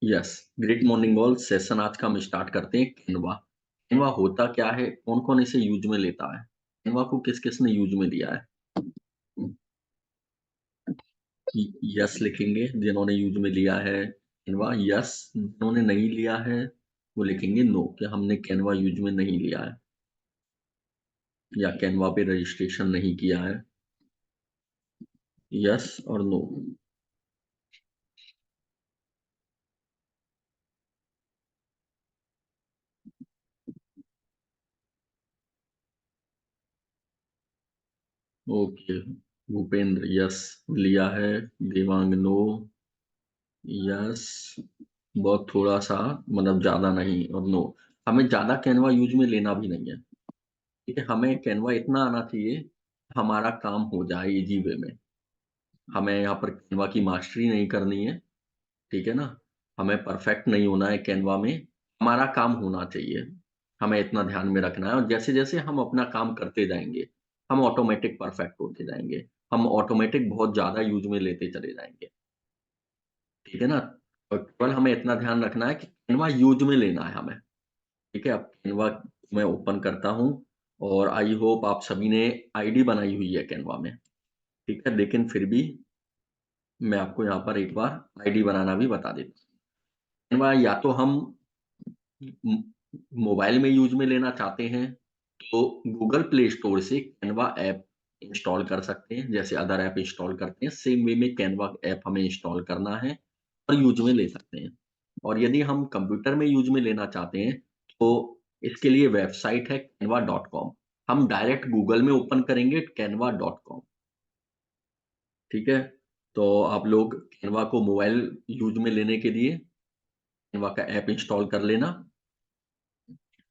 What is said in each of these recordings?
Yes, great morning all. Session आज का हम स्टार्ट करते हैं कैनवा। कैनवा होता क्या है, कौन कौन इसे यूज में लेता है, कैनवा को किस किस ने यूज में लिया है। यस लिखेंगे जिन्होंने यूज में लिया है कैनवा, यस जिन्होंने नहीं लिया है वो लिखेंगे नो, कि हमने कैनवा यूज में नहीं लिया है या कैनवा पे रजिस्ट्रेशन नहीं किया है। यस और नो। ओके, भूपेंद्र यस लिया है, देवांग नो, यस बहुत थोड़ा सा, मतलब ज्यादा नहीं, और नो। हमें ज्यादा कैनवा यूज में लेना भी नहीं है, ठीक है। हमें कैनवा इतना आना चाहिए हमारा काम हो जाए इजी वे में। हमें यहाँ पर कैनवा की मास्टरी नहीं करनी है, ठीक है ना। हमें परफेक्ट नहीं होना है कैनवा में, हमारा काम होना चाहिए। हमें इतना ध्यान में रखना है, और जैसे जैसे हम अपना काम करते जाएंगे हम ऑटोमेटिक परफेक्ट होते जाएंगे, हम ऑटोमेटिक बहुत ज्यादा यूज में लेते चले जाएंगे, ठीक है ना। और केवल हमें इतना ध्यान रखना है कि कैनवा यूज में लेना है हमें, ठीक है। अब कैनवा मैं ओपन करता हूँ, और आई होप आप सभी ने आईडी बनाई हुई है कैनवा में, ठीक है। लेकिन फिर भी मैं आपको यहाँ पर एक बार आईडी बनाना भी बता देता हूँ। कैनवा या तो हम मोबाइल में यूज में लेना चाहते हैं तो गूगल प्ले स्टोर से कैनवा ऐप इंस्टॉल कर सकते हैं, जैसे अदर ऐप इंस्टॉल करते हैं सेम वे में कैनवा ऐप हमें इंस्टॉल करना है और यूज में ले सकते हैं। और यदि हम कंप्यूटर में यूज में लेना चाहते हैं तो इसके लिए वेबसाइट है canva.com। हम डायरेक्ट गूगल में ओपन करेंगे canva.com, ठीक है। तो आप लोग कैनवा को मोबाइल यूज में लेने के लिए कैनवा का ऐप इंस्टॉल कर लेना।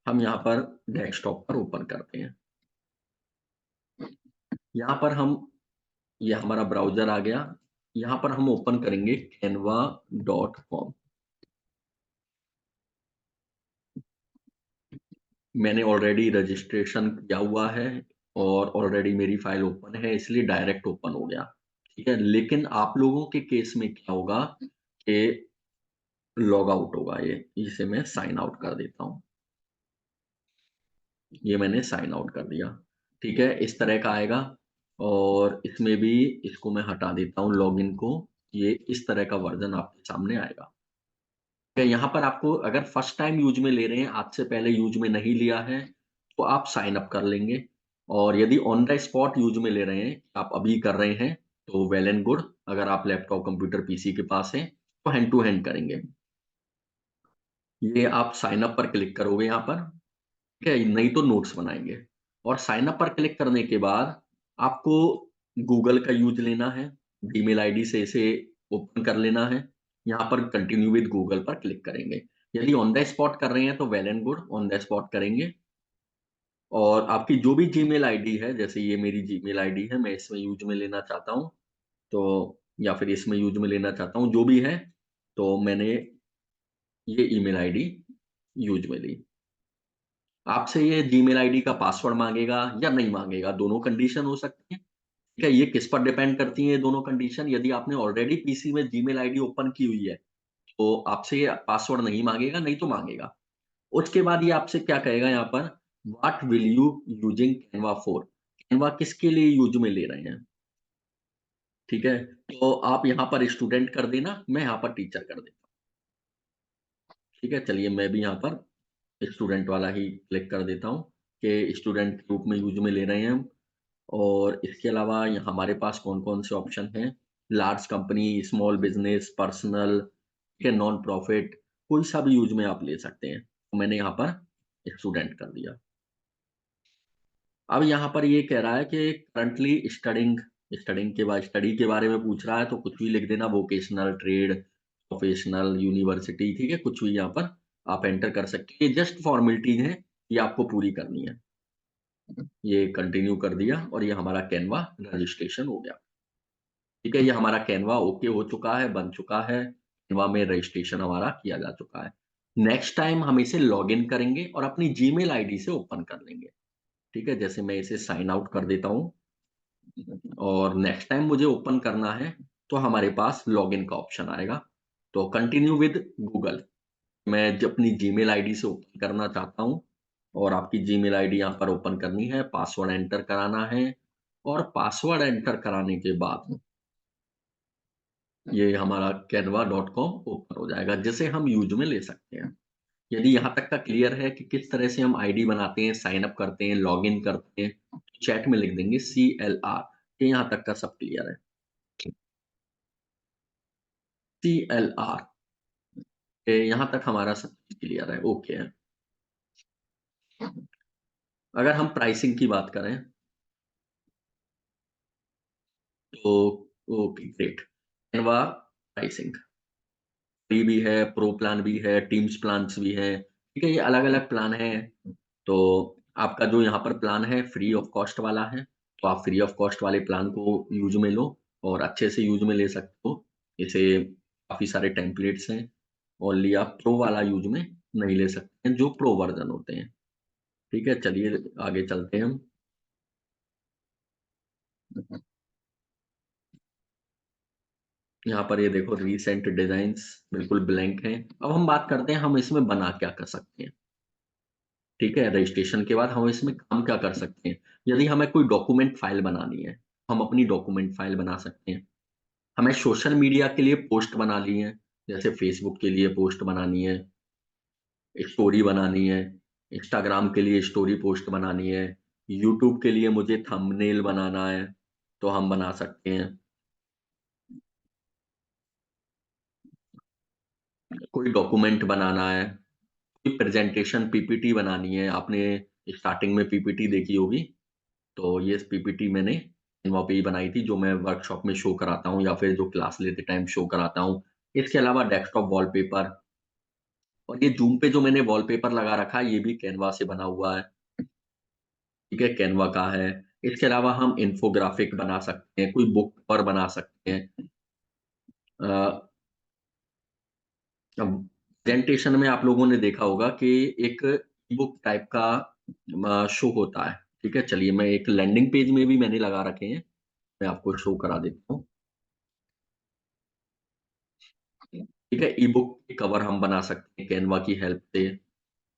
हम यहाँ पर डेस्कटॉप पर ओपन करते हैं। यहाँ पर हम, ये हमारा ब्राउज़र आ गया। यहाँ पर हम ओपन करेंगे canva.com। मैंने ऑलरेडी रजिस्ट्रेशन किया हुआ है और ऑलरेडी मेरी फाइल ओपन है, इसलिए डायरेक्ट ओपन हो गया, ठीक है। लेकिन आप लोगों के केस में क्या होगा कि लॉग आउट होगा, ये इसे मैं साइन आउट कर देता हूँ। ये मैंने साइन आउट कर दिया, ठीक है। इस तरह का आएगा, और इसमें भी इसको मैं हटा देता हूँ लॉगिन को। ये इस तरह का वर्जन आपके सामने आएगा। यहाँ पर आपको अगर फर्स्ट टाइम यूज में ले रहे हैं, आज से पहले यूज में नहीं लिया है, तो आप साइन अप कर लेंगे। और यदि ऑन द स्पॉट यूज में ले रहे हैं, आप अभी कर रहे हैं, तो वेल एंड गुड। अगर आप लैपटॉप कंप्यूटर पीसी के पास है तो हैंड टू हैंड करेंगे। ये आप साइन अप पर क्लिक करोगे यहाँ पर, ठीक है, नहीं तो नोट्स बनाएंगे। और साइन अप पर क्लिक करने के बाद आपको गूगल का यूज लेना है, जीमेल आईडी से इसे ओपन कर लेना है। यहाँ पर कंटिन्यू विद गूगल पर क्लिक करेंगे। यदि ऑन द स्पॉट कर रहे हैं तो well and good, on the spot करेंगे। और आपकी जो भी जीमेल आईडी है, जैसे ये मेरी जीमेल आईडी है, मैं इसमें यूज में लेना चाहता हूँ, तो या फिर इसमें यूज में लेना चाहता हूँ, जो भी है, तो मैंने ये ईमेल आईडी यूज में ली। आपसे ये जीमेल आईडी का पासवर्ड मांगेगा या नहीं मांगेगा, दोनों कंडीशन हो सकती है, ठीक है। ये किस पर डिपेंड करती है ये दोनों कंडीशन। यदि आपने ऑलरेडी पीसी में जीमेल आईडी ओपन की हुई है तो आपसे ये पासवर्ड नहीं मांगेगा, नहीं तो मांगेगा। उसके बाद ये आपसे क्या कहेगा यहाँ पर, what will you using Canva for, Canva किसके लिए यूज में ले रहे हैं, ठीक है। तो आप यहाँ पर स्टूडेंट कर देना, मैं यहाँ पर टीचर कर देता हूँ, ठीक है। चलिए मैं भी यहाँ पर स्टूडेंट वाला ही क्लिक कर देता हूँ कि स्टूडेंट के रूप में यूज में ले रहे हैं हम। और इसके अलावा यहाँ हमारे पास कौन-कौन से ऑप्शन हैं, large company, small business, personal, ठीक है, नॉन प्रॉफिट, कोई सा भी यूज़ में आप ले सकते हैं। तो मैंने यहाँ पर स्टूडेंट कर दिया। अब यहाँ पर ये कह रहा है कि करंटली स्टडिंग, स्टडिंग के बाद स्टडी के बारे में पूछ रहा है, तो कुछ भी लिख देना, वोकेशनल, ट्रेड, प्रोफेशनल, यूनिवर्सिटी, ठीक है, कुछ भी यहाँ पर आप एंटर कर सकते हैं। ये जस्ट फॉर्मेलिटीज़ हैं, ये आपको पूरी करनी है। ये कंटिन्यू कर दिया और ये हमारा कैनवा रजिस्ट्रेशन हो गया। ठीक है, ये हमारा कैनवा ओके हो चुका है, बन चुका है। कैनवा में रजिस्ट्रेशन हमारा किया जा चुका है। नेक्स्ट टाइम हम इसे लॉगिन करेंगे और अपनी जीमेल आईडी से ओपन कर लेंगे। ठीक है, जैसे मैं इसे साइन आउट कर देता हूँ और नेक्स्ट टाइम मुझे ओपन करना है, तो हमारे पास लॉगिन का ऑप्शन आएगा। तो कंटिन्यू विद गूगल, मैं अपनी जीमेल आईडी से ओपन करना चाहता हूँ और आपकी जीमेल आईडी यहाँ पर ओपन करनी है, पासवर्ड एंटर कराना है और पासवर्ड एंटर कराने के बाद ये हमारा canva.com ओपन हो जाएगा, जिसे हम यूज़ में ले सकते हैं। यदि यहाँ तक का क्लियर है कि किस तरह से हम आईडी बनाते हैं, साइन अप करते हैं, लॉगिन करते हैं, चैट में लिख देंगे CLR, ये यहाँ तक का सब क्लियर है। CLR, ये यहाँ तक हमारा सब चीज़ क्लियर है, ओके है। अगर हम प्राइसिंग की बात करें तो okay great, Canva pricing free भी है, प्रो प्लान भी है, टीम्स प्लान्स भी हैं, ठीक है? ये अलग-अलग प्लान हैं। तो आपका जो यहाँ पर प्लान है फ्री ऑफ कॉस्ट वाला है, तो आप फ्री ऑफ कॉस्ट वाले प्लान को यूज़ में लो और अच्छे से यूज़ में ले सकते हो। इसे काफ़ी सारे टेम्पलेट्स हैं, ओनली आप प्रो वाला यूज़ में नहीं ले सकते हैं, जो प्रो वर्ज़न होते हैं। ठीक है? चलिए आगे चलते हैं हम। यहाँ पर ये देखो रीसेंट डिज़ाइन्स बिल्कुल ब्लैंक हैं। अब हम बात करते हैं हम इसमें बना क्या कर सकते हैं। ठीक है? रजिस्ट्रेशन के बाद हम इसमें काम क्या कर सकते हैं? यदि हमें कोई डॉक्यूमेंट फ़ाइल बनानी है, हम अपनी डॉक्यूमेंट फ़ाइल बना सकते हैं। हमें सोशल मीडिया के लिए पोस्ट बनानी है, जैसे फ़ेसबुक के लिए पोस्ट बनानी है, स्टोरी बनानी है, इंस्टाग्राम के लिए स्टोरी पोस्ट बनानी है, यूट्यूब के लिए मुझे थंबनेल बनाना है, तो हम बना सकते हैं। कोई डॉक्यूमेंट बनाना है, कोई प्रेज़ेंटेशन पीपीटी बनानी है, आपने स्टार्टिंग में पीपीटी देखी होगी। तो ये पीपीटी मैंने इनवा पे ही बनाई थी, जो मैं वर्कशॉप में शो कराता हूँ या फिर जो क्लास लेते टाइम शो कराता हूँ। इसके अलावा डेस्कटॉप वॉलपेपर और ये ज़ूम पे जो मैंने वॉलपेपर लगा रखा है, ये भी कैनवा से बना हुआ है, ठीक है? कैनवा का है। इसके अलावा हम इन्फोग्राफिक बना सकते हैं, कोई बुक कवर बना सकते हैं। अ, अब प्रेज़ेंटेशन में आप लोगों ने देखा होगा कि एक ई-बुक टाइप का शो होता है, ठीक है? चलिए मैं एक लैंडिंग पेज में भी मैंने लगा रखे हैं, मैं आपको शो करा देता हूँ। ठीक है, ई-बुक के कवर हम बना सकते हैं कैनवा की हेल्प से,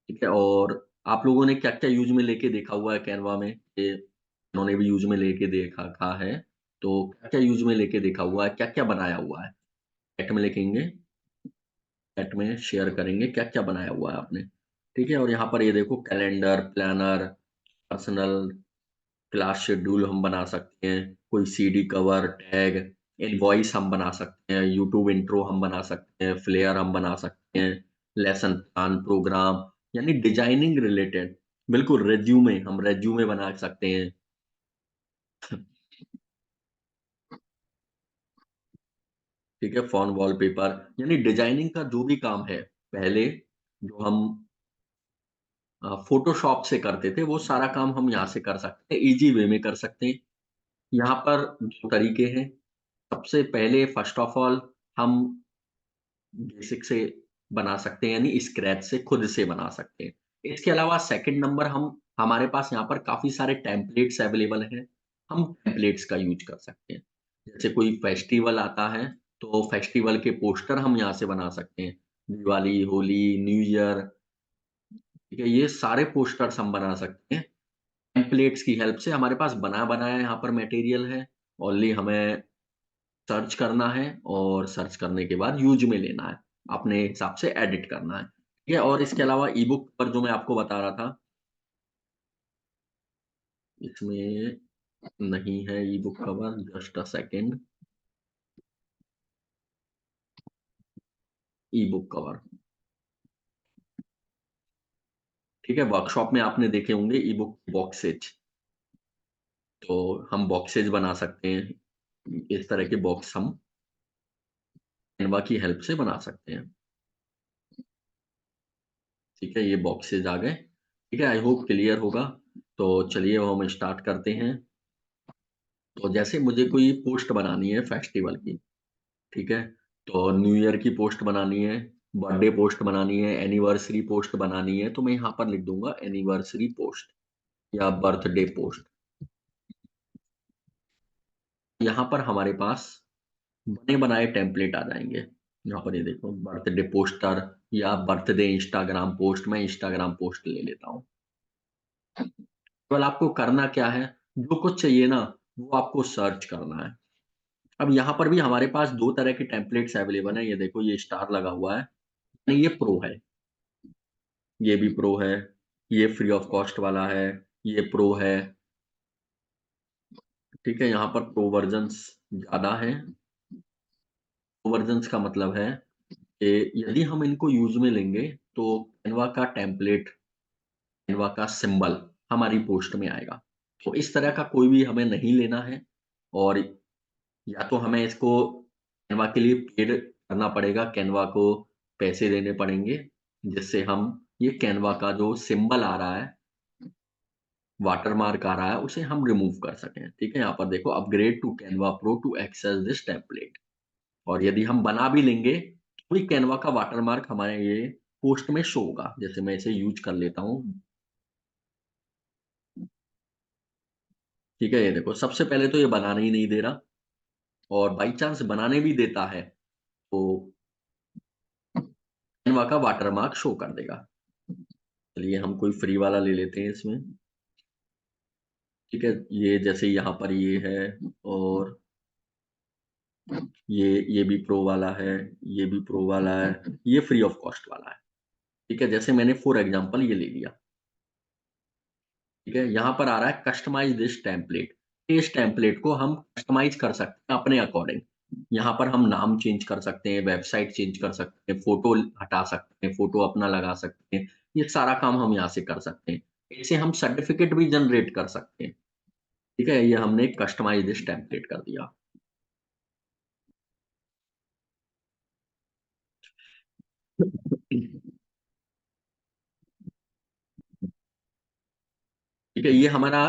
ठीक है? और आप लोगों ने क्या-क्या यूज़ में लेके देखा हुआ है कैनवा में? ये उन्होंने भी यूज़ में लेके देखा रखा है, तो क्या-क्या यूज़ में लेके देखा हुआ है? क्या-क्या बनाया हुआ है? चैट में लिखेंगे, चैट में शेयर करेंगे क्या-क्या बनाया हुआ है आपने, ठीक है? और यहाँ पर ये देखो calendar, planner, personal class schedule हम बना सकते हैं, कोई सीडी कवर, टैग, इनवॉइस हम बना सकते हैं, यूट्यूब इंट्रो हम बना सकते हैं, फ्लेयर हम बना सकते हैं, लेसन प्लान, प्रोग्राम यानी डिजाइनिंग रिलेटेड बिल्कुल रिज़्यूमे हम रिज़्यूमे बना सकते हैं। ठीक है, फ़ॉन्ट वॉलपेपर यानी डिजाइनिंग का जो भी काम है, पहले जो हम फ़ोटोशॉप से करते थे, वो सारा काम हम यहाँ से कर सकते हैं, ईज़ी वे में कर सकते हैं। यहाँ पर 2 तरीके हैं। सबसे पहले फर्स्ट ऑफ ऑल हम बेसिक से बना सकते हैं यानी स्क्रैच से खुद से बना सकते हैं। इसके अलावा सेकंड नंबर हम हमारे पास यहाँ पर काफ़ी सारे टेम्पलेट्स अवेलेबल हैं, हम टेम्पलेट्स का यूज़ कर सकते हैं। जैसे कोई फेस्टिवल आता है, तो फेस्टिवल के पोस्टर हम यहाँ से बना सकते हैं। दिवाली, होली, न्यू ईयर, ठीक है? ये सारे पोस्टर्स हम बना सकते हैं। टेम्पलेट्स की हेल्प से हमारे पास बना-बनाया यहाँ पर मटेरियल है, ओनली हमें सर्च करना है और सर्च करने के बाद यूज़ में लेना है, अपने हिसाब से एडिट करना है, ठीक है? और इसके अलावा ई-बुक पर जो मैं आपको बता रहा था, इसमें नहीं है e-book cover, just a second, e-book cover, ठीक है? वर्कशॉप में आपने देखे होंगे ई-बुक बॉक्सेज, तो हम बॉक्सेज बना सकते हैं, इस तरह के बॉक्स हम कैनवा की हेल्प से बना सकते हैं, ठीक है? ये बॉक्सेज आ गए, ठीक है? आई होप क्लियर होगा, तो चलिए अब हम स्टार्ट करते हैं। तो जैसे मुझे कोई पोस्ट बनानी है फेस्टिवल की, ठीक है? तो न्यू ईयर की पोस्ट बनानी है, बर्थडे पोस्ट बनानी है, एनिवर्सरी पोस्ट बनानी है, तो मैं यहाँ पर लिख दूँगा एनिवर्सरी पोस्ट या बर्थडे पोस्ट। यहाँ पर हमारे पास बने बनाए टेम्पलेट आ जाएँगे। यहाँ पर ये देखो बर्थडे पोस्टर या बर्थडे इंस्टाग्राम पोस्ट, मैं इंस्टाग्राम पोस्ट ले लेता हूँ। केवल आपको करना क्या है, जो कुछ चाहिए ना, वो आपको सर्च करना है। अब यहाँ पर भी हमारे पास 2 तरह के टेम्पलेट्स अवेलेबल हैं, ये देखो ये स्टार लगा हुआ है, नहीं ये प्रो है, ये भी प्रो है, ये फ्री ऑफ कॉस्ट वाला है, ये प्रो है, ठीक है? यहाँ पर प्रो वर्ज़न्स ज़्यादा हैं। प्रो वर्ज़न्स का मतलब है कि यदि हम इनको यूज़ में लेंगे, तो कैनवा का टेम्पलेट, कैनवा का सिंबल हमारी पोस्ट में आएगा। तो इस तरह का कोई भी हमें नहीं लेना है और या तो हमें इसको कैनवा के लिए पेड करना पड़ेगा, कैनवा को पैसे देने पड़ेंगे, जिससे हम ये कैनवा का जो सिंबल आ रहा है, वाटरमार्क आ रहा है, उसे हम रिमूव कर सकें। ठीक है? यहाँ पर देखो upgrade to Canva pro to access this template और यदि हम बना भी लेंगे, तो भी कैनवा का वाटरमार्क हमारे ये पोस्ट में शो होगा। जैसे मैं इसे यूज़ कर लेता हूँ। ठीक है? ये देखो सबसे पहले तो ये बनाने ही नहीं दे रहा और बाय चांस बनाने भी देता है, तो कैनवा का वाटरमार्क शो कर देगा। चलिए हम कोई फ्री वाला ले लेते हैं इसमें, ठीक है? ये जैसे यहाँ पर ये है और ये भी प्रो वाला है, ये भी प्रो वाला है, ये फ्री ऑफ कॉस्ट वाला है, ठीक है? जैसे मैंने फॉर एग्ज़ाम्पल ये ले लिया, ठीक है? यहाँ पर आ रहा है कस्टमाइज़ दिस टेम्पलेट, इस टेम्पलेट को हम कस्टमाइज़ कर सकते हैं अपने अकॉर्डिंग। यहाँ पर हम नाम चेंज कर सकते हैं, वेबसाइट चेंज कर सकते हैं, फ़ोटो हटा सकते हैं, फ़ोटो अपना लगा सकते हैं, ये सारा काम हम यहाँ से कर सकते हैं। इससे हम सर्टिफ़िकेट भी जनरेट कर सकते हैं। ठीक है? ये हमने कस्टमाइज़ दिस टेम्पलेट कर दिया। ठीक है? ये हमारा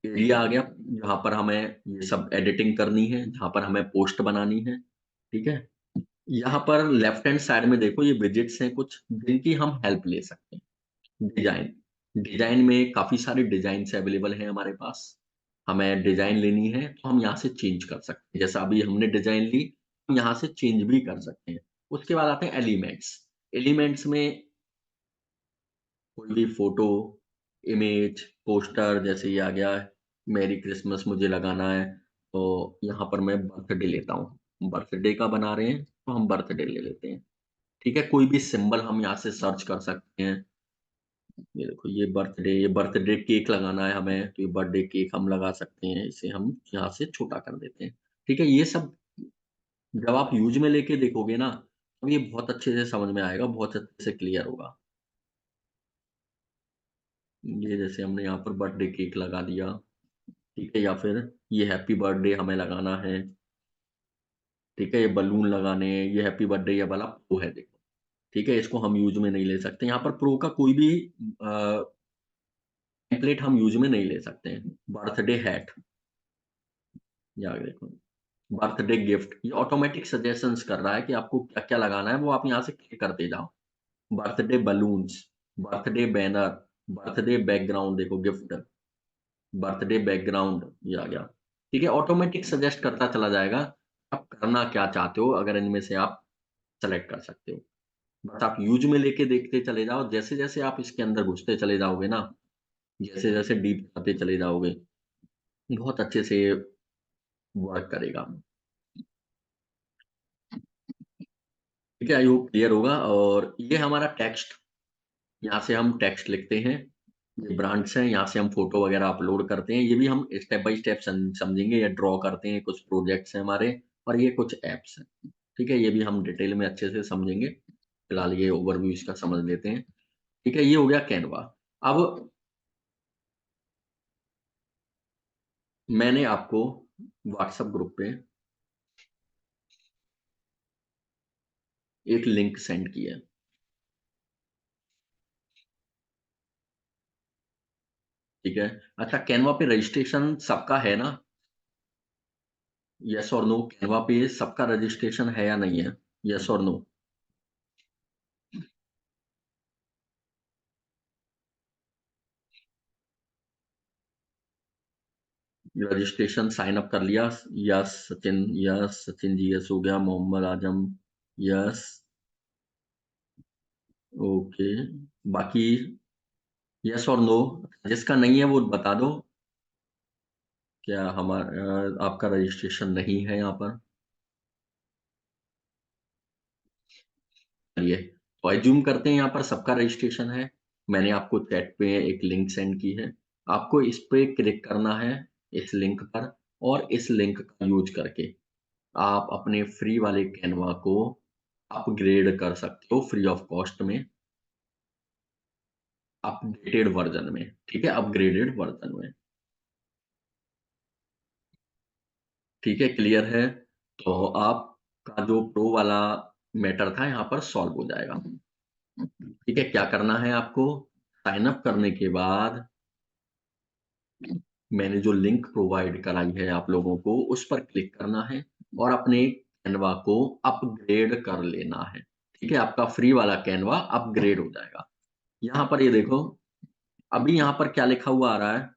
एरिया आ गया, जहाँ पर हमें ये सब एडिटिंग करनी है, जहाँ पर हमें पोस्ट बनानी है। ठीक है? यहाँ पर लेफ्ट हैंड साइड में देखो ये विजेट्स हैं कुछ, जिनकी हम हेल्प ले सकते हैं। डिज़ाइन, डिज़ाइन में काफ़ी सारे डिज़ाइन्स अवेलेबल हैं हमारे पास। हमें डिज़ाइन लेनी है, तो हम यहाँ से चेंज कर सकते हैं। जैसा अभी हमने डिज़ाइन ली, हम यहाँ से चेंज भी कर सकते हैं। उसके बाद आते हैं एलिमेंट्स। एलिमेंट्स में कोई भी फ़ोटो, इमेज, पोस्टर जैसे ये आ गया, मेरी क्रिसमस मुझे लगाना है, तो यहाँ पर मैं बर्थडे लेता हूँ। बर्थडे का बना रहे हैं, तो हम बर्थडे ले लेते हैं। ठीक है? कोई भी सिंबल हम यहाँ से सर्च कर सकते हैं। ये देखो ये बर्थडे केक लगाना है हमें, तो ये बर्थडे केक हम लगा सकते हैं। इसे हम यहाँ से छोटा कर देते हैं। ठीक है? ये सब जब आप यूज़ में लेके देखोगे ना, तो ये बहुत अच्छे से समझ में आएगा, बहुत अच्छे से क्लियर होगा। ये जैसे हमने यहाँ पर बर्थडे केक लगा दिया, ठीक है? या फिर ये हैप्पी बर्थडे हमें लगाना है, ठीक है? ये बलून लगाने हैं, ये हैप्पी बर्थडे ये वाला प्रो है देखो, ठीक है? इसको हम यूज़ में नहीं ले सकते। यहाँ पर प्रो का कोई भी टेम्पलेट हम यूज़ में नहीं ले सकते हैं। बर्थडे हैट, ये आगे देखो, बर्थडे गिफ्ट, ये ऑटोमैटिक सजेशंस कर रहा है कि आपको क्या-क्या लगाना है, वो आप यहाँ से क्लिक करते जाओ। Birthday balloons, birthday banner, birthday background देखो गिफ्ट, बर्थडे बैकग्राउंड ये आ गया। ठीक है? ऑटोमैटिक सजेस्ट करता चला जाएगा, आप करना क्या चाहते हो, अगर इनमें से आप सेलेक्ट कर सकते हो। बस आप यूज़ में लेके देखते चले जाओ, जैसे-जैसे आप इसके अंदर घुसते चले जाओगे ना, जैसे-जैसे डीप करते चले जाओगे, बहुत अच्छे से ये वर्क करेगा। ठीक है? आई होप क्लियर होगा और ये हमारा टेक्स्ट, यहाँ से हम टेक्स्ट लिखते हैं। ये ब्रांड्स हैं, यहाँ से हम फ़ोटो वगैरह अपलोड करते हैं। ये भी हम स्टेप बाय स्टेप समझेंगे या ड्रॉ करते हैं, कुछ प्रोजेक्ट्स हैं हमारे और ये कुछ ऐप्स हैं। ठीक है? ये भी हम डिटेल में अच्छे से समझेंगे। फिलहाल ये ओवरव्यू इसका समझ लेते हैं। ठीक है? ये हो गया कैनवा। अब मैंने आपको व्हाट्सएप ग्रुप पे एक लिंक सेंड किया है। ठीक है? अच्छा कैनवा पे रजिस्ट्रेशन सबका है ना? येस और नो, कैनवा पे सबका रजिस्ट्रेशन है या नहीं है? येस और नो? रजिस्ट्रेशन साइन अप कर लिया। Yes Sachin, yes Sachin ji, yes हो गया। मोहम्मद आजम, यस। ओके, बाकी यस और नो। जिसका नहीं है वो बता दो। क्या हमारा आपका रजिस्ट्रेशन नहीं है यहाँ पर? चलिए, तो एज्यूम करते हैं यहाँ पर सबका रजिस्ट्रेशन है। मैंने आपको चैट पे एक लिंक सेंड की है। आपको इस पे क्लिक करना है, इस लिंक पर। और इस लिंक का यूज करके आप अपने फ्री वाले कैनवा को अपग्रेड कर सकते हो फ्री ऑफ कॉस्ट में, अपडेटेड वर्जन में। ठीक है, अपग्रेडेड वर्जन में। ठीक है, क्लियर है। तो आपका जो प्रो वाला मैटर था यहाँ पर सॉल्व हो जाएगा। ठीक है, क्या करना है आपको? साइन अप करने के बाद मैंने जो लिंक प्रोवाइड कराई है आप लोगों को, उस पर क्लिक करना है और अपने कैनवा को अपग्रेड कर लेना है। ठीक है, आपका फ्री वाला कैनवा अपग्रेड हो जाएगा। यहाँ पर ये देखो, अभी यहाँ पर क्या लिखा हुआ आ रहा है?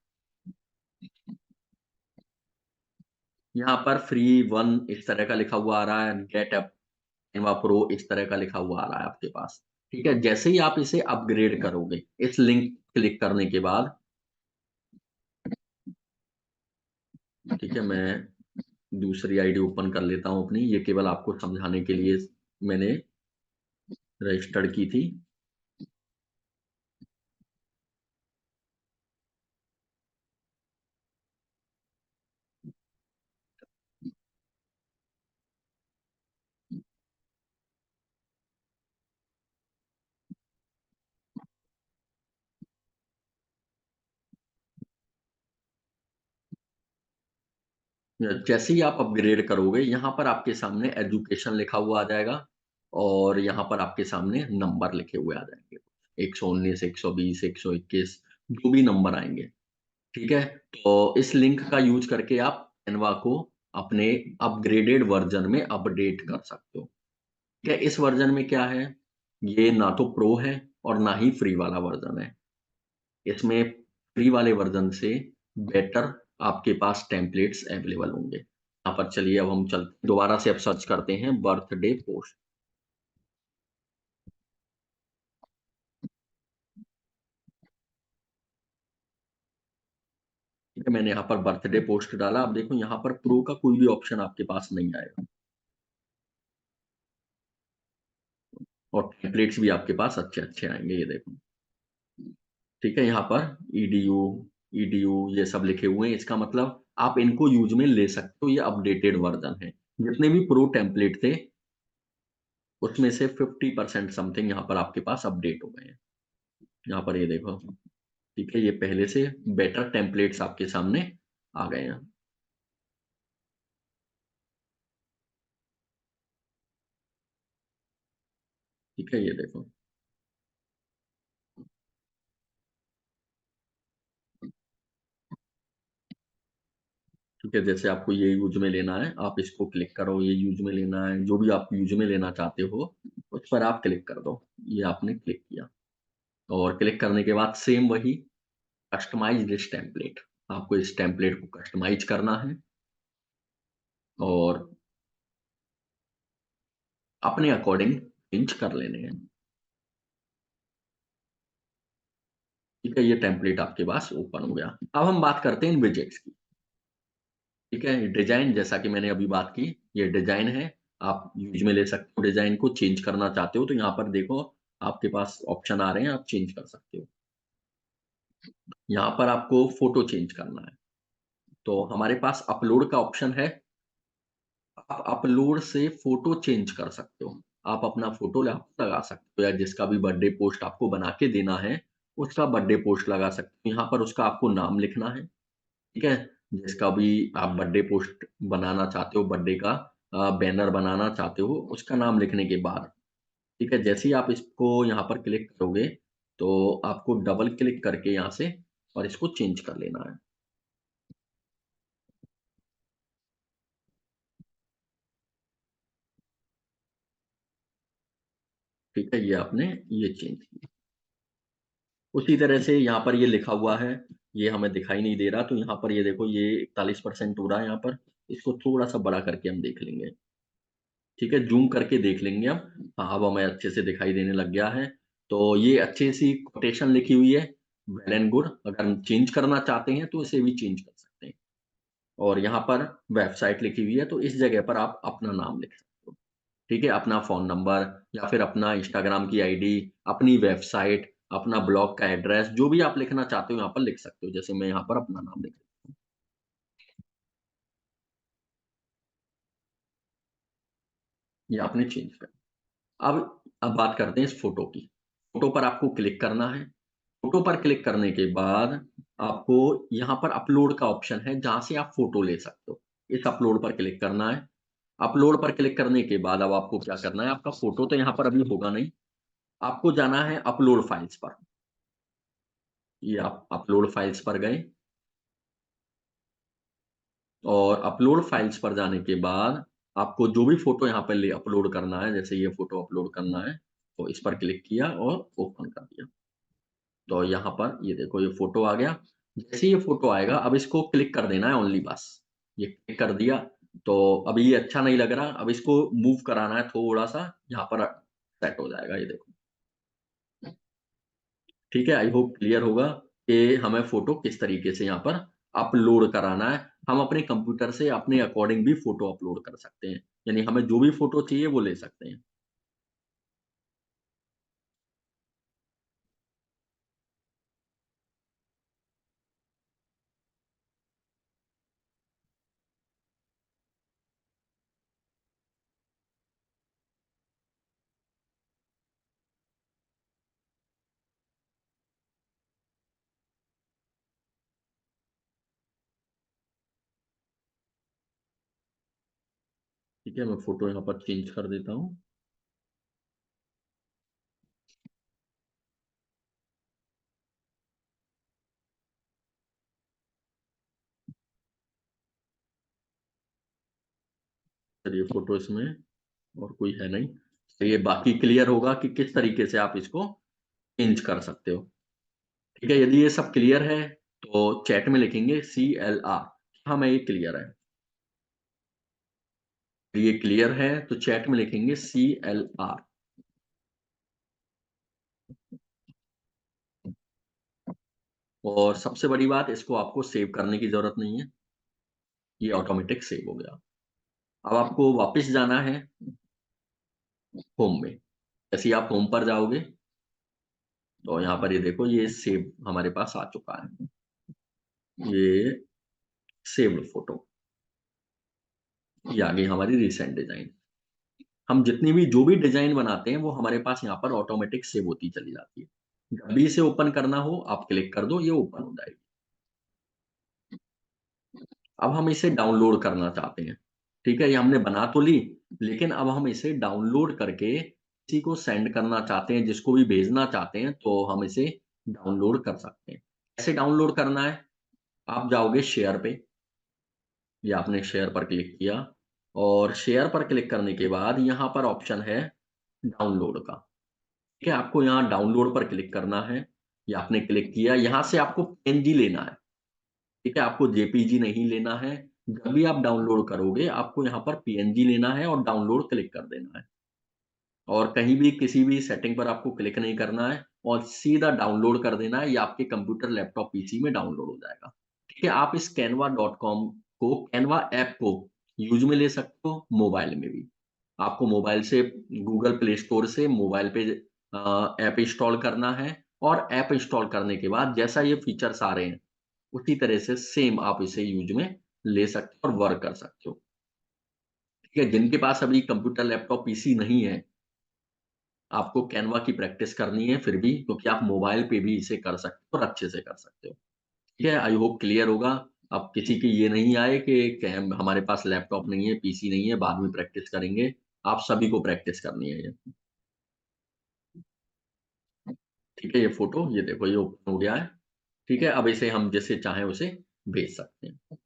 यहाँ पर फ्री वन इस तरह का लिखा हुआ आ रहा है, गेट अप कैनवा प्रो इस तरह का लिखा हुआ आ रहा है आपके पास। ठीक है, जैसे ही आप इसे अपग्रेड करोगे, इस लिंक क्लिक करने के बाद, ठीक है, मैं दूसरी आईडी ओपन कर लेता हूँ अपनी। ये केवल आपको समझाने के लिए मैंने रजिस्टर्ड की थी। जैसे ही आप अपग्रेड करोगे, यहाँ पर आपके सामने एजुकेशन लिखा हुआ आ जाएगा और यहाँ पर आपके सामने नंबर लिखे हुए आ जाएंगे। 119, 120, 121, जो भी नंबर आएंगे। ठीक है, तो इस लिंक का यूज करके आप कैनवा को अपने अपग्रेडेड वर्जन में अपडेट कर सकते हो। ठीक है, इस वर्जन में क्या है? ये ना तो प्रो है और ना ही फ्री वाला वर्जन है। इसमें फ्री वाले वर्जन से बेटर आपके पास टेम्पलेट्स अवेलेबल होंगे। यहाँ पर चलिए, अब हम चलते दोबारा से अब सर्च करते हैं बर्थडे पोस्ट। ठीक है, मैंने यहाँ पर बर्थडे पोस्ट डाला। अब देखो, यहाँ पर प्रो का कोई भी ऑप्शन आपके पास नहीं आएगा और टेम्पलेट्स भी आपके पास अच्छे अच्छे आएंगे, ये देखो। ठीक है, यहाँ पर ईडीयू, ईडीयू ये सब लिखे हुए हैं। इसका मतलब आप इनको यूज में ले सकते हो, ये अपडेटेड वर्जन है। जितने भी प्रो टेम्पलेट थे, उसमें से 50% समथिंग यहाँ पर आपके पास अपडेट हो गए हैं। यहाँ पर ये देखो। ठीक है, ये पहले से बेटर टेम्पलेट्स आपके सामने आ गए हैं। ठीक है, ये देखो। ठीक है, जैसे आपको ये यूज में लेना है, आप इसको क्लिक करो। ये यूज में लेना है, जो भी आप यूज में लेना चाहते हो, उस पर आप क्लिक कर दो। ये आपने क्लिक किया और क्लिक करने के बाद सेम वही कस्टमाइज दिस टेम्पलेट। आपको इस टेम्पलेट को कस्टमाइज करना है और अपने अकॉर्डिंग चेंज कर लेने हैं। ठीक है, ये टेम्पलेट आपके पास ओपन हो गया। अब हम बात करते हैं इन विजेट्स की। ठीक है, डिजाइन जैसा कि मैंने अभी बात की, ये डिजाइन है। आप यूज में ले सकते हो। डिजाइन को चेंज करना चाहते हो तो यहाँ पर देखो, आपके पास ऑप्शन आ रहे हैं, आप चेंज कर सकते हो। यहाँ पर आपको फोटो चेंज करना है, तो हमारे पास अपलोड का ऑप्शन है। आप अपलोड से फोटो चेंज कर सकते हो। आप अपना फोटो लगा सकते हो, या जिसका भी बर्थडे पोस्ट आपको बना के देना है, उसका बर्थडे पोस्ट लगा सकते हो। यहाँ पर उसका आपको नाम लिखना है। ठीक है, जिसका भी आप बर्थडे पोस्ट बनाना चाहते हो, बर्थडे का बैनर बनाना चाहते हो, उसका नाम लिखने के बाद, ठीक है, जैसे ही आप इसको यहाँ पर क्लिक करोगे, तो आपको डबल क्लिक करके यहाँ से और इसको चेंज कर लेना है। ठीक है, ये आपने ये चेंज किया। उसी तरह से यहाँ पर ये लिखा हुआ है, ये हमें दिखाई नहीं दे रहा, तो यहाँ पर ये देखो ये 41% हो रहा है यहाँ पर। इसको थोड़ा-सा बड़ा करके हम देख लेंगे। ठीक है, ज़ूम करके देख लेंगे अब। हाँ, अब हमें अच्छे से दिखाई देने लग गया है। तो ये अच्छी-सी कोटेशन लिखी हुई है, वेल एंड गुड। अगर हम चेंज करना चाहते हैं, तो इसे भी चेंज कर सकते हैं। और यहाँ पर वेबसाइट लिखी हुई है, तो इस जगह पर आप अपना नाम लिख सकते हो। ठीक है, अपना फ़ोन नंबर या फिर अपना इंस्टाग्राम की आईडी, अपनी वेबसाइट, अपना ब्लॉग का एड्रेस, जो भी आप लिखना चाहते हो यहाँ पर लिख सकते हो। जैसे मैं यहाँ पर अपना नाम लिख, ये आपने चेंज कर। अब बात करते हैं इस फ़ोटो की। फ़ोटो पर आपको क्लिक करना है। फ़ोटो पर क्लिक करने के बाद आपको यहाँ पर अपलोड का ऑप्शन है, जहाँ से आप फ़ोटो ले सकते हो। इस अपलोड पर क्लिक करना है। अपलोड पर क्लिक करने के बाद अब आपको क्या करना है, आपका फ़ोटो तो यहाँ पर अभी होगा नहीं, आपको जाना है अपलोड फाइल्स पर। ये आप अपलोड फाइल्स पर गए और अपलोड फाइल्स पर जाने के बाद आपको जो भी फ़ोटो यहाँ पे ले अपलोड करना है, जैसे ये फ़ोटो अपलोड करना है, तो इस पर क्लिक किया और ओपन कर दिया। तो यहाँ पर ये देखो ये फ़ोटो आ गया। जैसे ये फ़ोटो आएगा अब इसको क्लिक कर देना है ओनली बस। ये क्लिक कर दिया, तो अभी ये अच्छा नहीं लग रहा, अब इसको मूव कराना है थोड़ा-सा, यहाँ पर सेट हो जाएगा ये देखो। ठीक है, आई होप क्लियर होगा कि हमें फ़ोटो किस तरीके से यहाँ पर अपलोड कराना है। हम अपने कंप्यूटर से अपने अकॉर्डिंग भी फ़ोटो अपलोड कर सकते हैं। यानी हमें जो भी फ़ोटो चाहिए वो ले सकते हैं। ठीक है, मैं फ़ोटो यहाँ पर चेंज कर देता हूँ। चलिए फ़ोटो इसमें और कोई है नहीं। तो ये बाकी क्लियर होगा कि किस तरीके से आप इसको चेंज कर सकते हो। ठीक है, यदि ये सब क्लियर है तो चैट में लिखेंगे CLR। हाँ, मैं ये क्लियर है। ये क्लियर है तो चैट में लिखेंगे CLR। और सबसे बड़ी बात, इसको आपको सेव करने की ज़रूरत नहीं है। ये ऑटोमेटिक सेव हो गया। अब आपको वापस जाना है होम में। जैसे ही आप होम पर जाओगे तो यहाँ पर ये देखो ये सेव हमारे पास आ चुका है। ये सेव्ड फ़ोटो, ये आ गई हमारी रिसेंट डिज़ाइन। हम जितनी भी जो भी डिज़ाइन बनाते हैं वो हमारे पास यहाँ पर ऑटोमेटिक सेव होती चली जाती है। जब भी इसे ओपन करना हो आप क्लिक कर दो, ये ओपन हो जाएगी। अब हम इसे डाउनलोड करना चाहते हैं। ठीक है, ये हमने बना तो ली, लेकिन अब हम इसे डाउनलोड करके किसी को सेंड करना चाहते हैं, जिसको भी भेजना चाहते हैं, तो हम इसे डाउनलोड कर सकते हैं। कैसे डाउनलोड करना है? आप जाओगे शेयर पे, या आपने शेयर पर क्लिक किया और शेयर पर क्लिक करने के बाद यहाँ पर ऑप्शन है डाउनलोड का। ठीक है, आपको यहाँ डाउनलोड पर क्लिक करना है। ये आपने क्लिक किया, यहाँ से आपको पीएनजी लेना है। ठीक है, आपको जेपीजी नहीं लेना है। जब भी आप डाउनलोड करोगे, आपको यहाँ पर पीएनजी लेना है और डाउनलोड क्लिक कर देना है। और कहीं भी किसी भी सेटिंग पर आपको क्लिक नहीं करना है और सीधा डाउनलोड कर देना है, ये आपके कंप्यूटर, लैपटॉप, पीसी में डाउनलोड हो जाएगा। ठीक है, आप इस canva.com को, कैनवा ऐप को यूज़ में ले सकते हो, मोबाइल में भी। आपको मोबाइल से गूगल प्ले स्टोर से मोबाइल पे ऐप इंस्टॉल करना है और ऐप इंस्टॉल करने के बाद जैसा ये फीचर्स आ रहे हैं, उसी तरह से सेम आप इसे यूज़ में ले सकते हो और वर्क कर सकते हो। ठीक है, जिनके पास अभी कंप्यूटर, लैपटॉप, पीसी नहीं है, आपको कैनवा की प्रैक्टिस करनी है फिर भी, क्योंकि आप मोबाइल पे भी इसे कर सकते हो और अच्छे से कर सकते हो। ठीक है, आई होप क्लियर होगा। अब किसी की ये नहीं आए कि कैम हमारे पास लैपटॉप नहीं है, पीसी नहीं है, बाद में प्रैक्टिस करेंगे। आप सभी को प्रैक्टिस करनी है ये। ठीक है, ये फ़ोटो ये देखो ये ओपन हो गया है। ठीक है, अब इसे हम जैसे चाहें उसे भेज सकते हैं।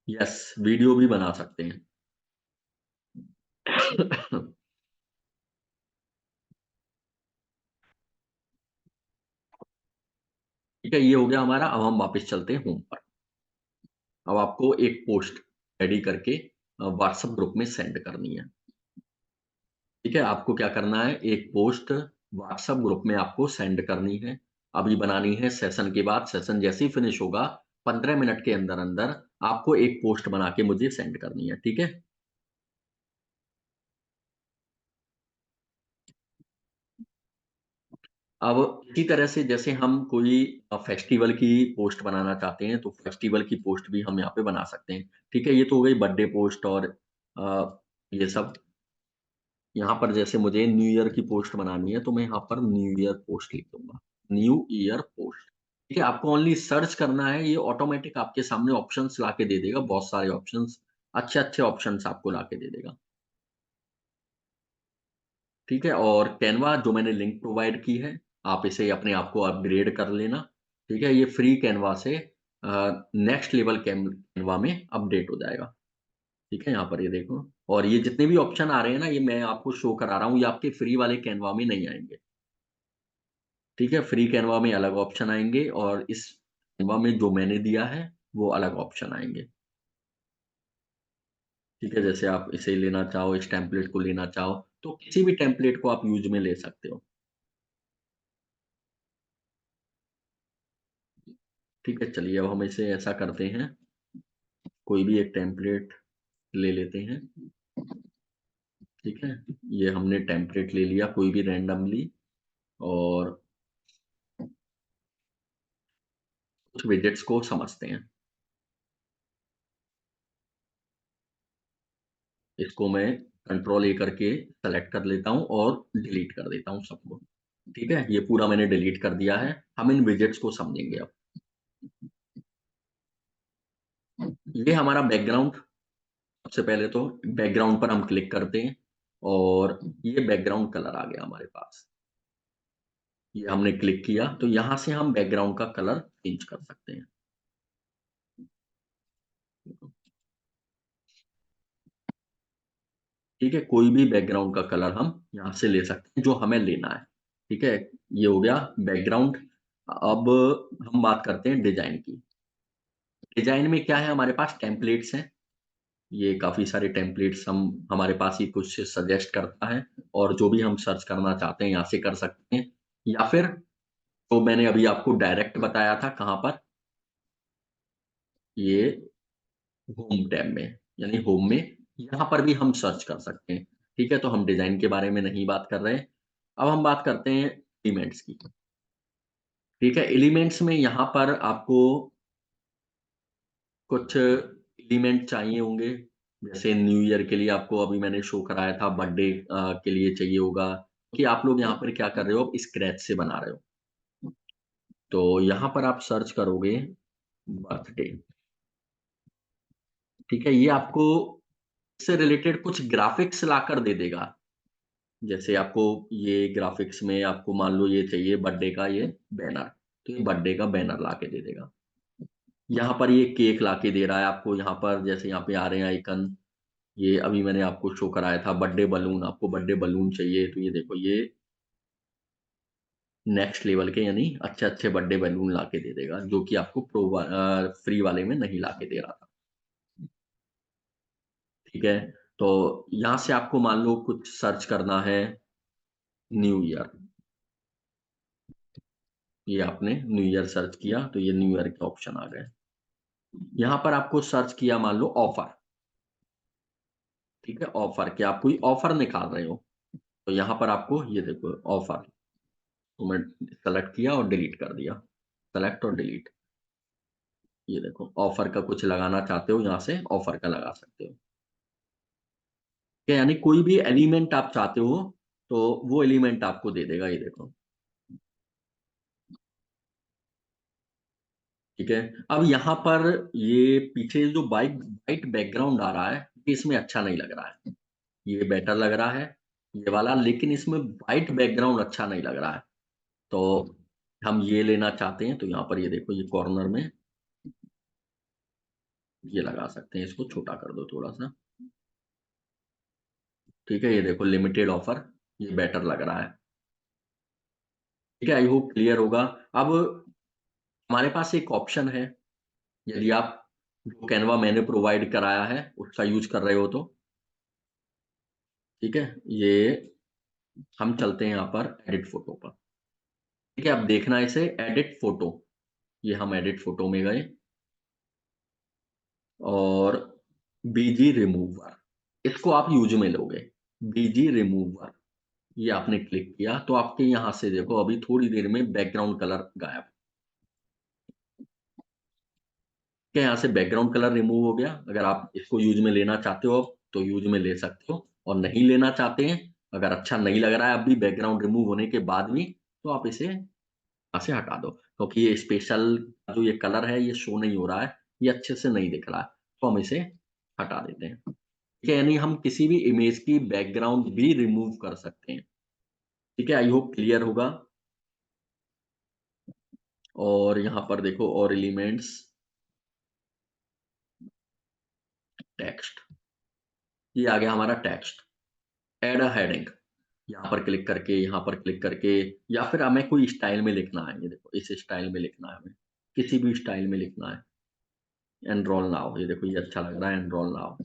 यस, वीडियो भी बना सकते हैं। ठीक है, ये हो गया हमारा। अब हम वापस चलते हैं होम पर। अब आपको एक पोस्ट रेडी करके व्हाट्सएप ग्रुप में सेंड करनी है। ठीक है, आपको क्या करना है, एक पोस्ट व्हाट्सएप ग्रुप में आपको सेंड करनी है। अभी बनानी है सेशन के बाद, सेशन जैसे ही फिनिश होगा, 15 मिनट के अंदर-अंदर आपको एक पोस्ट बना के मुझे सेंड करनी है, ठीक है? अब इसी तरह से जैसे हम कोई फेस्टिवल की पोस्ट बनाना चाहते हैं, तो फेस्टिवल की पोस्ट भी हम यहाँ पे बना सकते हैं। ठीक है, ये तो हो गई बर्थडे पोस्ट और ये सब। यहाँ पर जैसे मुझे न्यू ईयर की पोस्ट बनानी है, तो मैं यहाँ पर न्यू ईयर पोस्ट लिख दूँगा। New year post. ठीक है, आपको ओनली सर्च करना है, ये ऑटोमैटिक आपके सामने ऑप्शंस ला के दे देगा, बहुत सारे ऑप्शंस, अच्छे-अच्छे ऑप्शंस आपको ला के दे देगा। ठीक है, और कैनवा जो मैंने लिंक प्रोवाइड की है, आप इसे अपने आप को अपग्रेड कर लेना। ठीक है, ये फ्री कैनवा से नेक्स्ट लेवल कैनवा में अपडेट हो जाएगा। ठीक है, यहाँ पर ये देखो, और ये जितने भी ऑप्शन आ रहे हैं ना, ये मैं आपको शो करा रहा हूँ, ये आपके फ्री वाले कैनवा में नहीं आएँगे। ठीक है, फ्री कैनवा में अलग ऑप्शन आएँगे और इस कैनवा में जो मैंने दिया है, वो अलग ऑप्शन आएँगे। ठीक है, जैसे आप इसे लेना चाहो, इस टेम्पलेट को लेना चाहो, तो किसी भी टेम्पलेट को आप यूज़ में ले सकते हो। ठीक है, चलिए अब हम इसे ऐसा करते हैं, कोई भी एक टेम्पलेट ले लेते हैं। ठीक है, ये हमने टेम्पलेट ले लिया कोई भी रैंडमली, और कुछ विजेट्स को समझते हैं। इसको मैं कंट्रोल ए करके सेलेक्ट कर लेता हूँ और डिलीट कर देता हूँ सबको। ठीक है, ये पूरा मैंने डिलीट कर दिया है। हम इन विजेट्स को समझेंगे अब। ये हमारा बैकग्राउंड, सबसे पहले तो बैकग्राउंड पर हम क्लिक करते हैं और ये बैकग्राउंड कलर आ गया हमारे पास। ये हमने क्लिक किया, तो यहाँ से हम बैकग्राउंड का कलर चेंज कर सकते हैं। ठीक है, कोई भी बैकग्राउंड का कलर हम यहाँ से ले सकते हैं जो हमें लेना है। ठीक है, ये हो गया बैकग्राउंड। अब हम बात करते हैं डिजाइन की। डिजाइन में क्या है, हमारे पास टेम्पलेट्स हैं। ये काफ़ी सारे टेम्पलेट्स हम, हमारे पास ही कुछ सजेस्ट करता है, और जो भी हम सर्च करना चाहते हैं यहाँ से कर सकते हैं, या फिर तो मैंने अभी आपको डायरेक्ट बताया था कहाँ पर, ये होम टैब में, यानी होम में, यहाँ पर भी हम सर्च कर सकते हैं। ठीक है, तो हम डिज़ाइन के बारे में नहीं बात कर रहे हैं। अब हम बात करते हैं एलिमेंट्स की। ठीक है, एलिमेंट्स में यहाँ पर आपको कुछ एलिमेंट चाहिए होंगे। जैसे न्यू ईयर के लिए आपको अभी मैंने शो कराया था, बर्थडे के लिए चाहिए होगा, कि आप लोग यहाँ पर क्या कर रहे हो, अब स्क्रैच से बना रहे हो। तो यहाँ पर आप सर्च करोगे बर्थडे। ठीक है, ये आपको इससे रिलेटेड कुछ ग्राफ़िक्स लाकर दे देगा। जैसे आपको ये ग्राफ़िक्स में आपको मान लो ये चाहिए बर्थडे का ये बैनर, तो ये बर्थडे का बैनर ला के दे देगा। यहाँ पर ये केक ला के दे रहा है आपको, यहाँ पर जैसे यहाँ पे आ रहे हैं आइकन, ये अभी मैंने आपको शो कराया था बर्थडे बलून, आपको बर्थडे बलून चाहिए, तो ये देखो ये नेक्स्ट लेवल के, यानी अच्छे-अच्छे बर्थडे बलून ला के दे देगा, जो कि आपको फ्री वाले में नहीं ला के दे रहा था। ठीक है? तो यहाँ से आपको मान लो कुछ सर्च करना है, न्यू ईयर। ये आपने न्यू ईयर सर्च किया, तो ये न्यू ईयर के ऑप्शन आ गए। यहाँ पर आपको सर्च किया मान लो ऑफर, ठीक है? ऑफर, कि आप कोई ऑफर निकाल रहे हो, तो यहाँ पर आपको ये देखो ऑफर, तो मैं सेलेक्ट किया और डिलीट कर दिया। सेलेक्ट और डिलीट। ये देखो ऑफर का कुछ लगाना चाहते हो, यहाँ से ऑफर का लगा सकते हो। ठीक है, यानी कोई भी एलिमेंट आप चाहते हो, तो वो एलिमेंट आपको दे देगा, ये देखो। ठीक है, अब यहाँ पर ये पीछे जो व्हाइट बैकग्राउंड आ रहा है, ये इसमें अच्छा नहीं लग रहा है। ये बेटर लग रहा है, ये वाला, लेकिन इसमें व्हाइट बैकग्राउंड अच्छा नहीं लग रहा है। तो हम ये लेना चाहते हैं, तो यहाँ पर ये देखो, ये कॉर्नर में ये लगा सकते हैं, इसको छोटा कर दो थोड़ा-सा। ठीक है, ये देखो लिमिटेड ऑफर, ये बेटर लग रहा है। ठीक है, आई होप क्लियर होगा। अब हमारे पास एक ऑप्शन है, यदि आप जो कैनवा मैंने प्रोवाइड कराया है, उसका यूज़ कर रहे हो तो, ठीक है? ये हम चलते हैं यहाँ पर एडिट फ़ोटो पर, ठीक है? अब देखना है इसे एडिट फ़ोटो, ये हम एडिट फ़ोटो में गए और बीजी रिमूवर, इसको आप यूज़ में लोगे। बीजी रिमूवर, ये आपने क्लिक किया, तो आपके यहाँ से देखो अभी थोड़ी देर में बैकग्राउंड कलर गायब। क्या यहाँ से बैकग्राउंड कलर रिमूव हो गया। अगर आप इसको यूज़ में लेना चाहते हो तो यूज़ में ले सकते हो, और नहीं लेना चाहते हैं, अगर अच्छा नहीं लग रहा है अब भी बैकग्राउंड रिमूव होने के बाद भी, तो आप इसे यहाँ से हटा दो, क्योंकि ये स्पेशल जो ये कलर है ये शो नहीं हो रहा है, ये अच्छे से नहीं दिख रहा है, तो हम इसे हटा देते हैं। ठीक है, यानी हम किसी भी इमेज की बैकग्राउंड भी रिमूव कर सकते हैं। ठीक है, आई होप क्लियर होगा। और यहाँ पर देखो और एलिमेंट्स, टेक्स्ट, ये आ गया हमारा टेक्स्ट। ऐड अ हेडिंग, यहाँ पर क्लिक करके, यहाँ पर क्लिक करके, या फिर हमें कोई स्टाइल में लिखना है, ये देखो इस स्टाइल में लिखना है हमें, किसी भी स्टाइल में लिखना है। एनरोल नाउ, ये देखो ये अच्छा लग रहा है, एनरोल नाउ।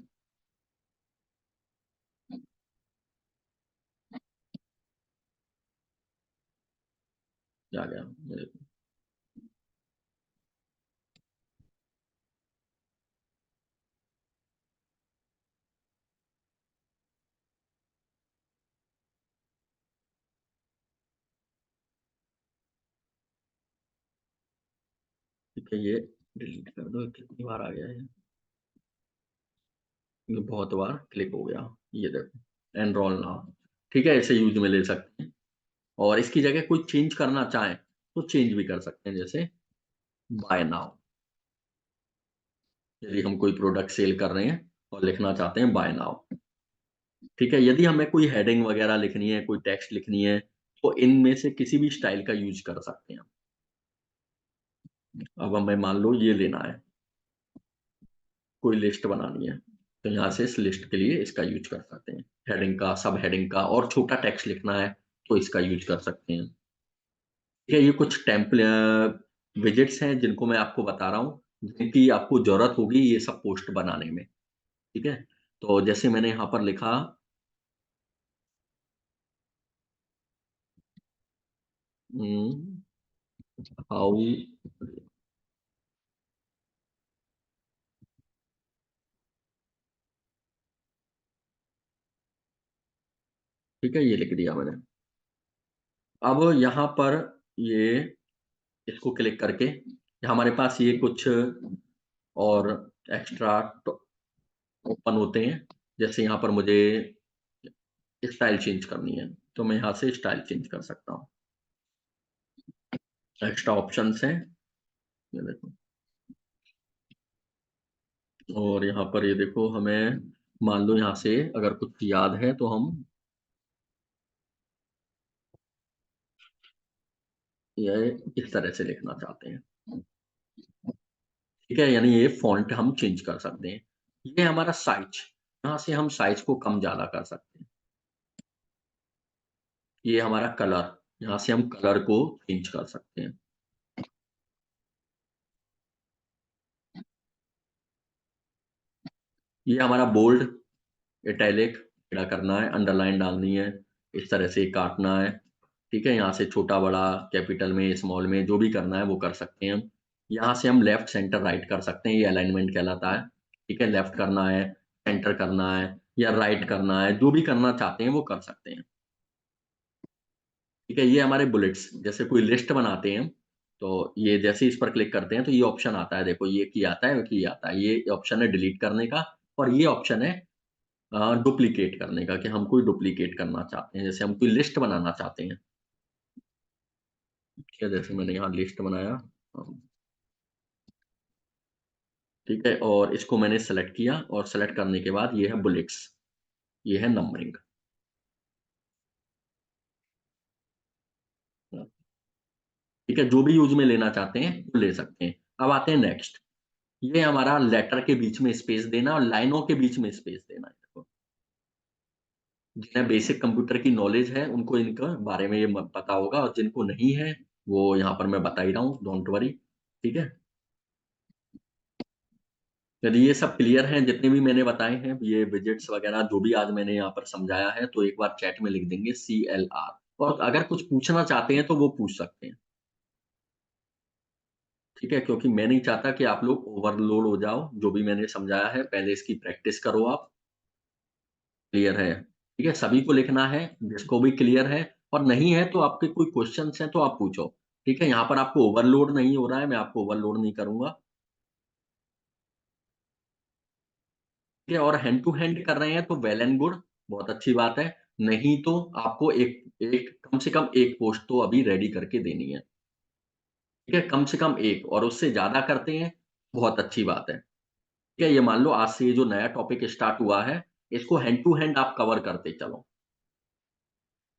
ये आ गया, ये देखो। ठीक है, ये डिलीट कर दो, कितनी बार आ गया है, ये बहुत बार क्लिक हो गया। ये देखो एनरोल नाउ, ठीक है, इसे यूज में ले सकते हैं। और इसकी जगह कोई चेंज करना चाहें तो चेंज भी कर सकते हैं, जैसे बाय नाउ, यदि हम कोई प्रोडक्ट सेल कर रहे हैं और लिखना चाहते हैं बाय नाउ। ठीक है, यदि हमें कोई हेडिंग वगैरह लिखनी है, कोई टेक्स्ट लिखनी है, तो इनमें से किसी भी स्टाइल का यूज़ कर सकते हैं। अब हमें मान लो ये लेना है, कोई लिस्ट बनानी है, तो यहाँ से इस लिस्ट के लिए इसका यूज़ कर सकते हैं। हेडिंग का, सब हेडिंग का, और छोटा टेक्स्ट लिखना है, तो इसका यूज़ कर सकते हैं। ठीक है, ये कुछ विजेट्स हैं जिनको मैं आपको बता रहा हूँ, जिनकी आपको ज़रूरत होगी ये सब पोस्ट बनाने में। ठीक है? तो जैसे मैंने यहाँ पर लिखा, उम, हाउ, ठीक है, ये लिख दिया मैंने। अब यहाँ पर ये इसको क्लिक करके हमारे पास ये कुछ और एक्स्ट्रा ओपन होते हैं। जैसे यहाँ पर मुझे स्टाइल चेंज करनी है, तो मैं यहाँ से स्टाइल चेंज कर सकता हूँ। एक्स्ट्रा ऑप्शंस हैं, ये देखो। और यहाँ पर ये देखो, हमें मान लो यहाँ से अगर कुछ याद है तो हम ये इस तरह से लिखना चाहते हैं। ठीक है, यानी ये फ़ॉन्ट हम चेंज कर सकते हैं। ये हमारा साइज़, यहाँ से हम साइज़ को कम-ज़्यादा कर सकते हैं। ये हमारा कलर, यहाँ से हम कलर को चेंज कर सकते हैं। ये हमारा बोल्ड, इटैलिक बड़ा करना है, अंडरलाइन डालनी है, इस तरह से काटना है। ठीक है, यहाँ से छोटा-बड़ा, कैपिटल में, स्मॉल में, जो भी करना है वो कर सकते हैं हम। यहाँ से हम लेफ्ट, सेंटर, राइट कर सकते हैं, ये अलाइनमेंट कहलाता है। ठीक है, लेफ्ट करना है, सेंटर करना है या राइट करना है, जो भी करना चाहते हैं वो कर सकते हैं। ठीक है, ये हमारे बुलेट्स, जैसे कोई लिस्ट बनाते हैं हम, तो ये जैसे ही इस पर क्लिक करते हैं तो ये ऑप्शन आता है, देखो ये की आता है, वो की आता है। ये ऑप्शन है डिलीट करने का, और ये ऑप्शन है डुप्लीकेट करने का, कि हम कोई डुप्लीकेट करना चाहते हैं, जैसे हम कोई लिस्ट बनाना चाहते हैं। ठीक है, जैसे मैंने यहाँ लिस्ट बनाया, ठीक है, और इसको मैंने सेलेक्ट किया, और सेलेक्ट करने के बाद ये है बुलेट्स, ये है नंबरिंग। ठीक है, जो भी यूज़ में लेना चाहते हैं वो ले सकते हैं। अब आते हैं नेक्स्ट, ये हमारा लेटर के बीच में स्पेस देना और लाइनों के बीच में स्पेस देना है। देखो, जिन्हें बेसिक कंप्यूटर की नॉलेज है उनको इनका बारे में ये पता होगा, और जिनको नहीं है वो यहाँ पर मैं बता ही रहा हूँ, डोंट वरी। ठीक है। यदि ये सब क्लियर हैं, जितने भी मैंने बताए हैं, ये विजेट्स वगैरह जो भी आज मैंने यहाँ पर समझाया है, तो एक बार चैट में लिख देंगे CLR, और अगर कुछ पूछना चाहते हैं तो वो पूछ सकते हैं। ठीक है? क्योंकि मैं नहीं चाहता कि आप लोग ओवरलोड हो जाओ, जो भी मैंने समझाया है पहले इसकी प्रैक्टिस करो आप। क्लियर है? ठीक है? सभी को लिखना है, जिसको भी क्लियर है, और नहीं है तो आपके कोई क्वेश्चन्स हैं तो आप पूछो। ठीक है? यहाँ पर आपको ओवरलोड नहीं हो रहा है, मैं आपको ओवरलोड नहीं करूँगा। ठीक है? और हैंड टू हैंड कर रहे हैं तो वेल एंड गुड, बहुत अच्छी बात है। नहीं तो आपको एक एक कम से कम 1 पोस्ट तो अभी रेडी करके देनी है। ठीक है? कम से कम 1, और उससे ज़्यादा करते हैं, बहुत अच्छी बात है। ठीक है? ये मान लो आज से ये जो नया टॉपिक स्टार्ट हुआ है, इसको हैंड टू हैंड आप कवर करते चलो।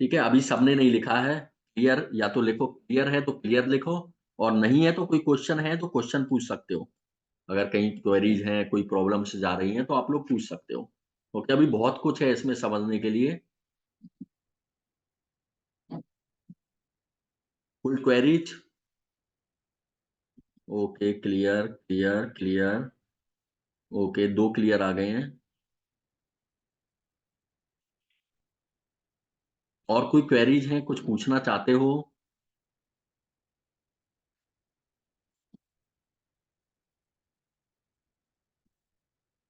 ठीक है? अभी सबने नहीं लिखा है, क्लियर या तो लिखो, क्लियर है तो क्लियर लिखो, और नहीं है तो कोई क्वेश्चन है तो क्वेश्चन पूछ सकते हो। अगर कहीं क्वेरीज़ हैं, कोई प्रॉब्लम्स जा रही हैं तो आप लोग पूछ सकते हो। ओके, अभी बहुत कुछ है इसमें समझने के लिए। Full queries. Okay, clear, clear, clear. Okay, 2 clear आ गए हैं। और कोई क्वेरीज हैं, कुछ पूछना चाहते हो?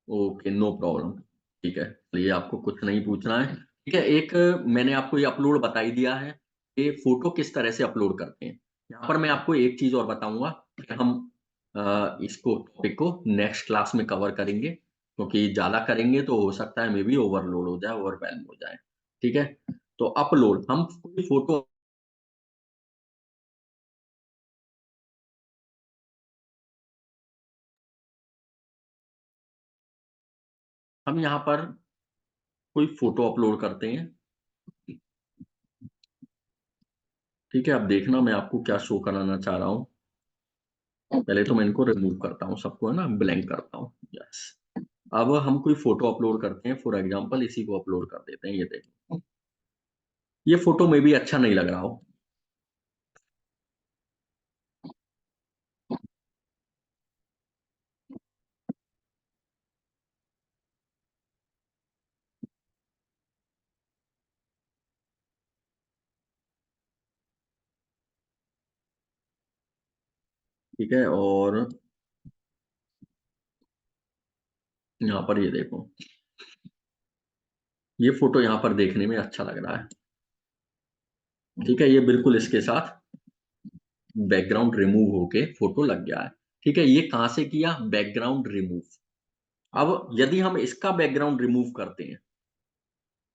Okay, no problem. ठीक है, चलिए आपको कुछ नहीं पूछना है। ठीक है, एक मैंने आपको ये अपलोड बता ही दिया है, कि फ़ोटो किस तरह से अपलोड करते हैं। यहाँ पर मैं आपको एक चीज़ और बताऊँगा कि हम इसको टॉपिक को नेक्स्ट क्लास में कवर करेंगे, क्योंकि ज़्यादा करेंगे तो हो सकता है मे बी ओवरलोड हो जाए, ओवरवेल्म हो जाए। ठीक है? तो अपलोड हम कोई फ़ोटो हम यहाँ पर कोई फ़ोटो अपलोड करते हैं। ठीक है? अब देखना मैं आपको क्या शो कराना चाह रहा हूँ। पहले तो मैं इनको रिमूव करता हूँ, सबको है ना ब्लैंक करता हूँ। यस। अब हम कोई फ़ोटो अपलोड करते हैं, फॉर एग्ज़ाम्पल इसी को अपलोड कर देते हैं, ये देखो। ये फ़ोटो मे बी अच्छा नहीं लग रहा हो। ठीक है? और यहाँ पर ये देखो, ये फ़ोटो यहाँ पर देखने में अच्छा लग रहा है। ठीक है? ये बिल्कुल इसके साथ बैकग्राउंड रिमूव होके फ़ोटो लग गया है। ठीक है? ये कहाँ से किया? Background remove. अब यदि हम इसका बैकग्राउंड रिमूव करते हैं,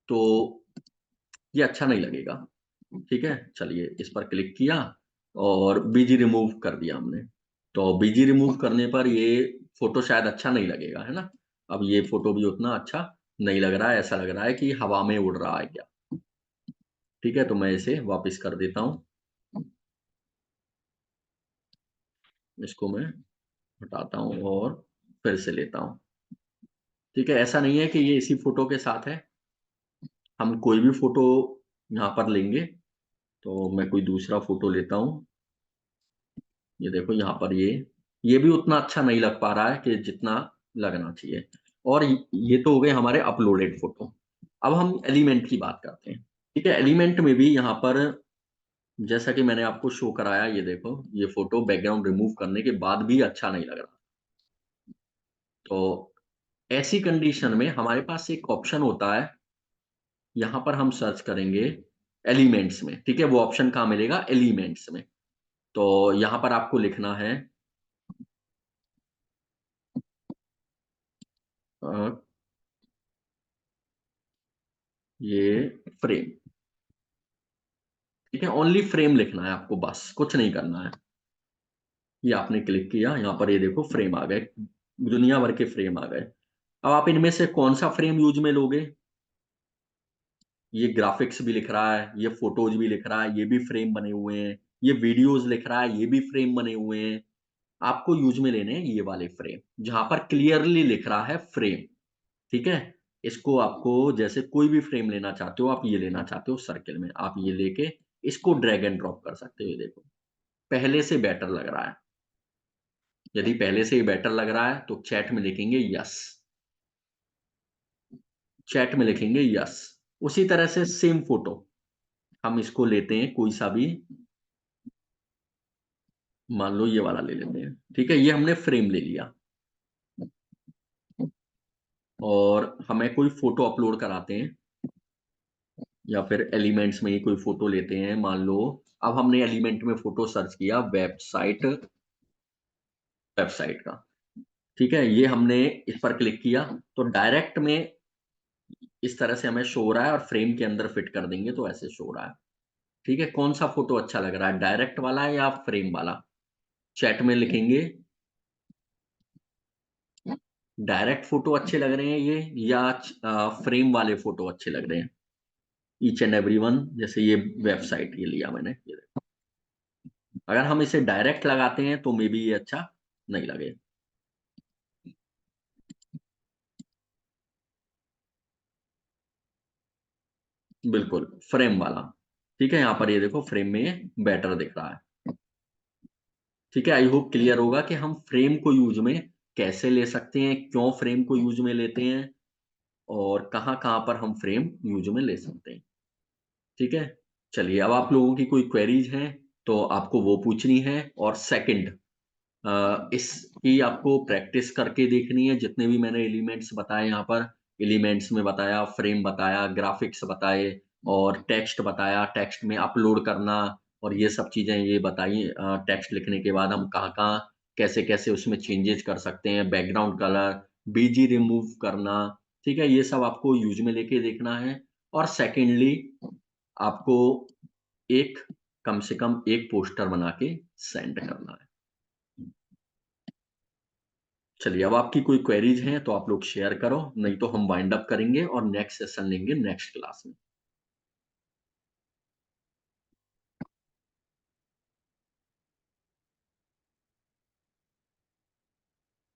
तो ये अच्छा नहीं लगेगा। ठीक है? चलिए इस पर क्लिक किया और बीजी रिमूव कर दिया हमने। तो बीजी रिमूव करने पर ये फ़ोटो शायद अच्छा नहीं लगेगा, है ना? अब ये फ़ोटो भी उतना अच्छा नहीं लग रहा है, ऐसा लग रहा है कि हवा में उड़ रहा है क्या। ठीक है? तो मैं इसे वापस कर देता हूँ। इसको मैं हटाता हूँ और फिर से लेता हूँ। ठीक है? ऐसा नहीं है कि ये इसी फ़ोटो के साथ है। हम कोई भी फ़ोटो यहाँ पर लेंगे, तो मैं कोई दूसरा फ़ोटो लेता हूँ। ये देखो यहाँ पर ये भी उतना अच्छा नहीं लग पा रहा है कि जितना लगना चाहिए। और ये तो हो गए हमारे अपलोडेड फ़ोटो। अब हम एलिमेंट की बात करते हैं। ठीक है? एलिमेंट में भी यहाँ पर जैसा कि मैंने आपको शो कराया, ये देखो, ये फ़ोटो बैकग्राउंड रिमूव करने के बाद भी अच्छा नहीं लग रहा। तो ऐसी कंडीशन में हमारे पास एक ऑप्शन होता है, यहाँ पर हम सर्च करेंगे एलिमेंट्स में। ठीक है? वो ऑप्शन कहाँ मिलेगा? एलिमेंट्स में। तो यहाँ पर आपको लिखना है अ, ये फ्रेम। ठीक है? ओनली फ्रेम लिखना है आपको, बस कुछ नहीं करना है। ये आपने क्लिक किया, यहाँ पर ये देखो फ्रेम आ गए, दुनिया भर के फ्रेम आ गए। अब आप इनमें से कौन-सा फ्रेम यूज़ में लोगे? ये ग्राफ़िक्स भी लिख रहा है, ये फ़ोटोज़ भी लिख रहा है, ये भी फ्रेम बने हुए हैं, ये वीडियोज़ लिख रहा है, ये भी फ्रेम बने हुए हैं। आपको यूज़ में लेने हैं ये वाले फ्रेम, जहाँ पर क्लियरली लिख रहा है फ्रेम। ठीक है? इसको आपको जैसे कोई भी फ्रेम लेना चाहते हो, आप ये लेना चाहते हो सर्किल में, आप ये लेके इसको ड्रैग एंड ड्रॉप कर सकते हो, ये देखो। पहले से बेटर लग रहा है। यदि पहले से ही बेटर लग रहा है तो चैट में लिखेंगे यस, चैट में लिखेंगे यस। उसी तरह से सेम फोटो हम इसको लेते हैं, कोई सा भी, मान लो ये वाला ले लेते हैं, ठीक है, ये हमने फ्रेम ले लिया और हमें कोई फोटो अपलोड कराते हैं या फिर एलिमेंट्स में ही कोई फोटो लेते हैं, मान लो अब हमने एलिमेंट में फोटो सर्च किया वेबसाइट, वेबसाइट का, ठीक है, ये हमने इस पर क्लिक किया तो डायरेक्ट में इस तरह से हमें शो हो रहा है और फ्रेम के अंदर फिट कर देंगे तो ऐसे शो हो रहा है, ठीक है। कौन सा फोटो अच्छा लग रहा है, डायरेक्ट वाला या फ्रेम वाला? चैट में लिखेंगे डायरेक्ट फोटो अच्छे लग रहे हैं ये या फ्रेम वाले फोटो अच्छे लग रहे हैं, ईच एंड एवरीवन। जैसे ये वेबसाइट ये लिया मैंने, ये देखो। अगर हम इसे डायरेक्ट लगाते हैं तो मे बी ये अच्छा नहीं लगे। बिल्कुल फ्रेम वाला, ठीक है, यहाँ पर ये देखो फ्रेम में ये बेटर दिख रहा है, ठीक है। आई होप क्लियर होगा कि हम फ्रेम को यूज में कैसे ले सकते हैं, क्यों फ्रेम को यूज में लेते हैं और कहाँ कहाँ पर हम फ्रेम यूज में ले सकते हैं, ठीक है। चलिए अब आप लोगों की कोई क्वेरीज हैं तो आपको वो पूछनी है, और सेकंड इसकी आपको प्रैक्टिस करके देखनी है, जितने भी मैंने एलिमेंट्स बताए यहाँ पर, एलिमेंट्स में बताया, फ्रेम बताया, ग्राफिक्स बताए और टेक्स्ट बताया, टेक्स्ट में अपलोड करना और ये सब चीज़ें ये बताई, टेक्स्ट लिखने के बाद हम कहाँ-कहाँ, कैसे-कैसे उसमें चेंजेस कर सकते हैं, बैकग्राउंड कलर, बीजी रिमूव करना, ठीक है? ये सब आपको यूज़ में लेके देखना है। और सेकंडली आपको एक कम से कम एक पोस्टर बना के सेंड करना है। चलिए, अब आपकी कोई क्वेरीज़ हैं तो आप लोग शेयर करो, नहीं तो हम वाइंड अप करेंगे और नेक्स्ट सेशन लेंगे नेक्स्ट क्लास में।